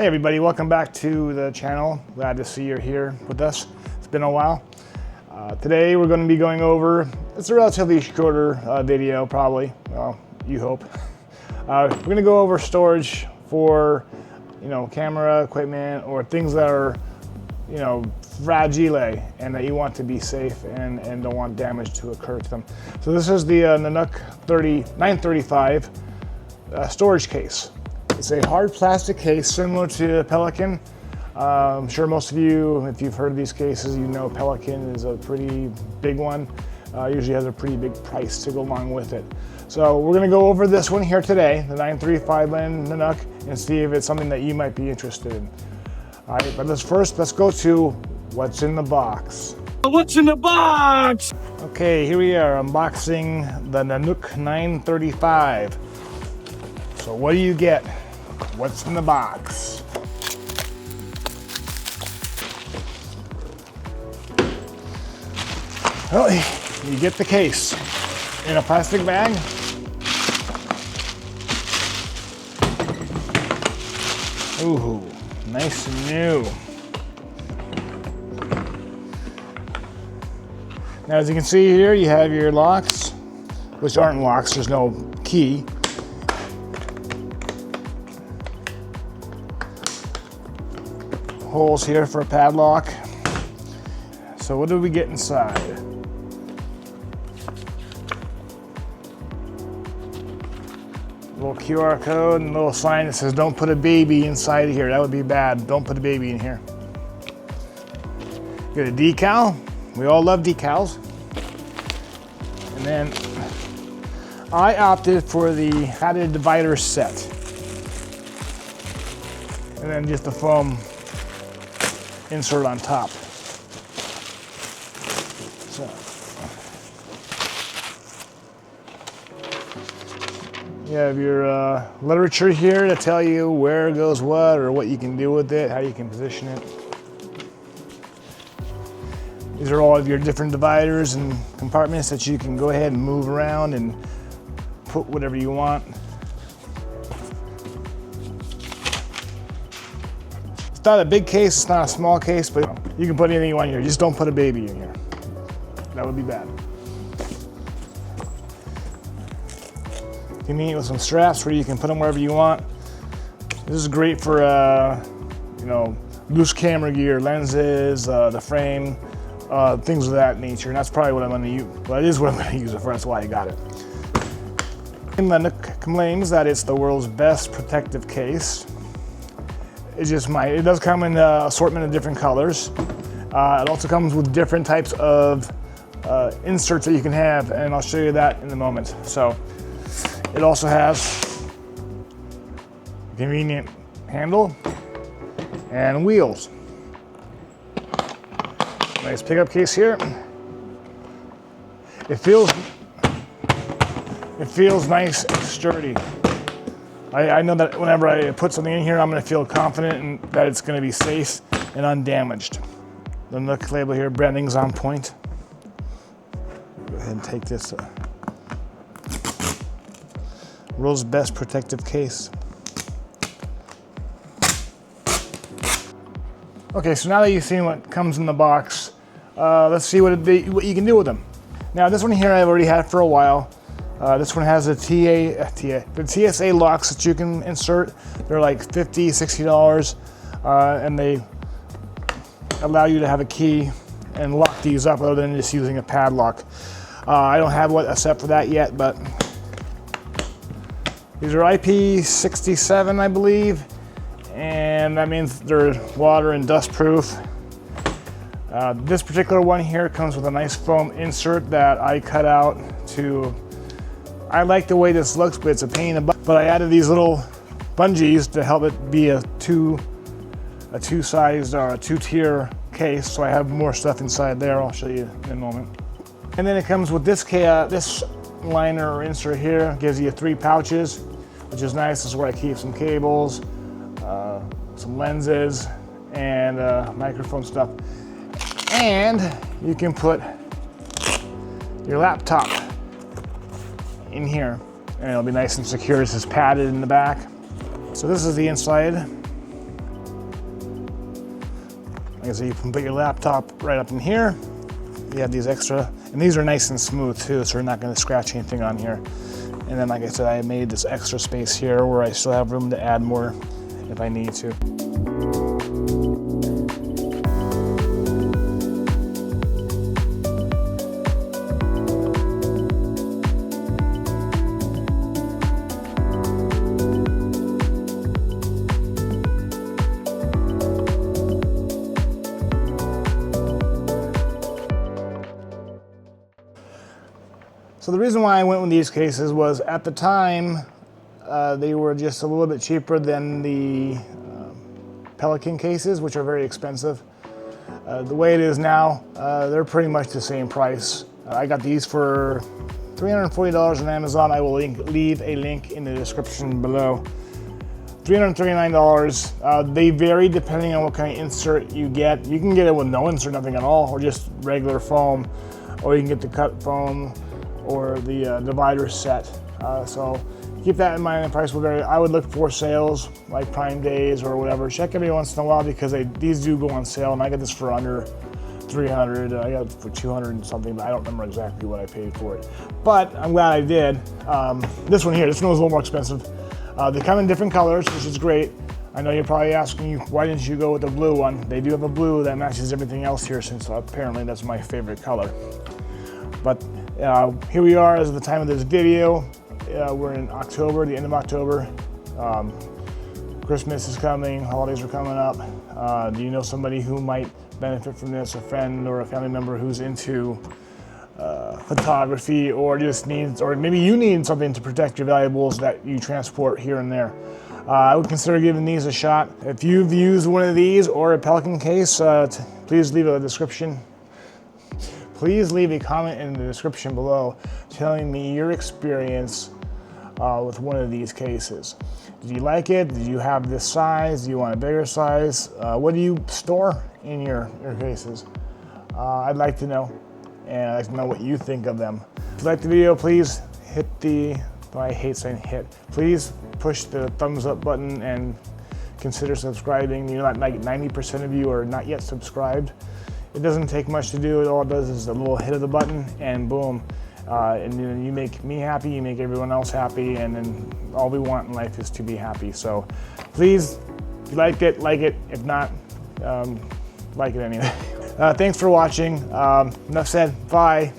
everybody, welcome back to the channel. Glad to see you're here with us. It's been a while. Today we're going to be going over, it's a relatively shorter video probably, well, you hope. We're going to go over storage for, camera equipment or things that are, fragile and that you want to be safe and don't want damage to occur to them. So this is the Nanuk 935 storage case. It's a hard plastic case similar to Pelican. I'm sure most of you, if you've heard of these cases, you know Pelican is a pretty big one. Usually has a pretty big price to go along with it. So we're gonna go over this one here today, the 935 Nanuk, and see if it's something that you might be interested in. All right, but let's go to what's in the box. What's in the box? Okay, here we are unboxing the Nanuk 935. So what do you get? What's in the box? Well, you get the case in a plastic bag. Ooh, nice and new. Now, as you can see here, you have your locks, which aren't locks, there's no key. Holes here for a padlock. So what do we get inside? Little QR code and a little sign that says don't put a baby inside here. That would be bad. Don't put a baby in here. Get a decal. We all love decals. And then I opted for the padded divider set. And then just the foam insert on top. So, you have your literature here to tell you where goes what or what you can do with it, how you can position it. These are all of your different dividers and compartments that you can go ahead and move around and put whatever you want. It's not a big case, it's not a small case, but you can put anything you want here. Just don't put a baby in here. That would be bad. Convenient with some straps where you can put them wherever you want. This is great for, loose camera gear, lenses, the frame, things of that nature. And that's probably what I'm going to use. Well, it is what I'm going to use it for. That's why I got it. Nanuk claims that it's the world's best protective case. It does come in an assortment of different colors. It also comes with different types of inserts that you can have, and I'll show you that in a moment. So it also has a convenient handle and wheels. Nice pickup case here. It feels nice and sturdy. I know that whenever I put something in here, I'm going to feel confident that it's going to be safe and undamaged. The Nanuk label here, branding's on point. Go ahead and take this. World's best protective case. Okay, so now that you've seen what comes in the box, let's see what you can do with them. Now, this one here I've already had for a while. This one has the TSA locks that you can insert. They're like $50, $60, and they allow you to have a key and lock these up other than just using a padlock. I don't have a set for that yet, but these are IP67, I believe, and that means they're water and dust proof. This particular one here comes with a nice foam insert that I cut out I like the way this looks, but it's a pain in the butt. But I added these little bungees to help it be a two-sized or a two-tier case, so I have more stuff inside there. I'll show you in a moment. And then it comes with this liner or insert here. It gives you 3 pouches, which is nice. This is where I keep some cables, some lenses, and microphone stuff. And you can put your laptop in here, and it'll be nice and secure. This is padded in the back. So this is the inside. Like I said, you can put your laptop right up in here. You have these extra, and these are nice and smooth too, so you're not going to scratch anything on here. And then, like I said, I made this extra space here where I still have room to add more if I need to. So the reason why I went with these cases was at the time, they were just a little bit cheaper than the Pelican cases, which are very expensive. The way it is now, they're pretty much the same price. I got these for $340 on Amazon. I will leave a link in the description below. $339. They vary depending on what kind of insert you get. You can get it with no insert, nothing at all, or just regular foam, or you can get the cut foam or the divider set. So keep that in mind. The price will vary. I would look for sales like Prime Days or whatever. Check every once in a while because these do go on sale, and I got this for under $300. I got it for $200 and something, but I don't remember exactly what I paid for it. But I'm glad I did. This one here, this one was a little more expensive. They come in different colors, which is great. I know you're probably asking, why didn't you go with the blue one? They do have a blue that matches everything else here, since apparently that's my favorite color. But here we are as of the time of this video. We're in October, the end of October. Christmas is coming, holidays are coming up. Do you know somebody who might benefit from this, a friend or a family member who's into photography, or just needs, or maybe you need something to protect your valuables that you transport here and there? I would consider giving these a shot. If you've used one of these or a Pelican case, please leave a description. Please leave a comment in the description below telling me your experience with one of these cases. Did you like it? Did you have this size? Do you want a bigger size? What do you store in your cases? I'd like to know, and I'd like to know what you think of them. If you like the video, please hit the, I hate saying hit, please push the thumbs up button and consider subscribing. You know, like 90% of you are not yet subscribed. It doesn't take much to do. All it does is a little hit of the button and boom. And then you make me happy, you make everyone else happy, and then all we want in life is to be happy. So please, if you liked it, like it. If not, like it anyway. Thanks for watching. Enough said. Bye.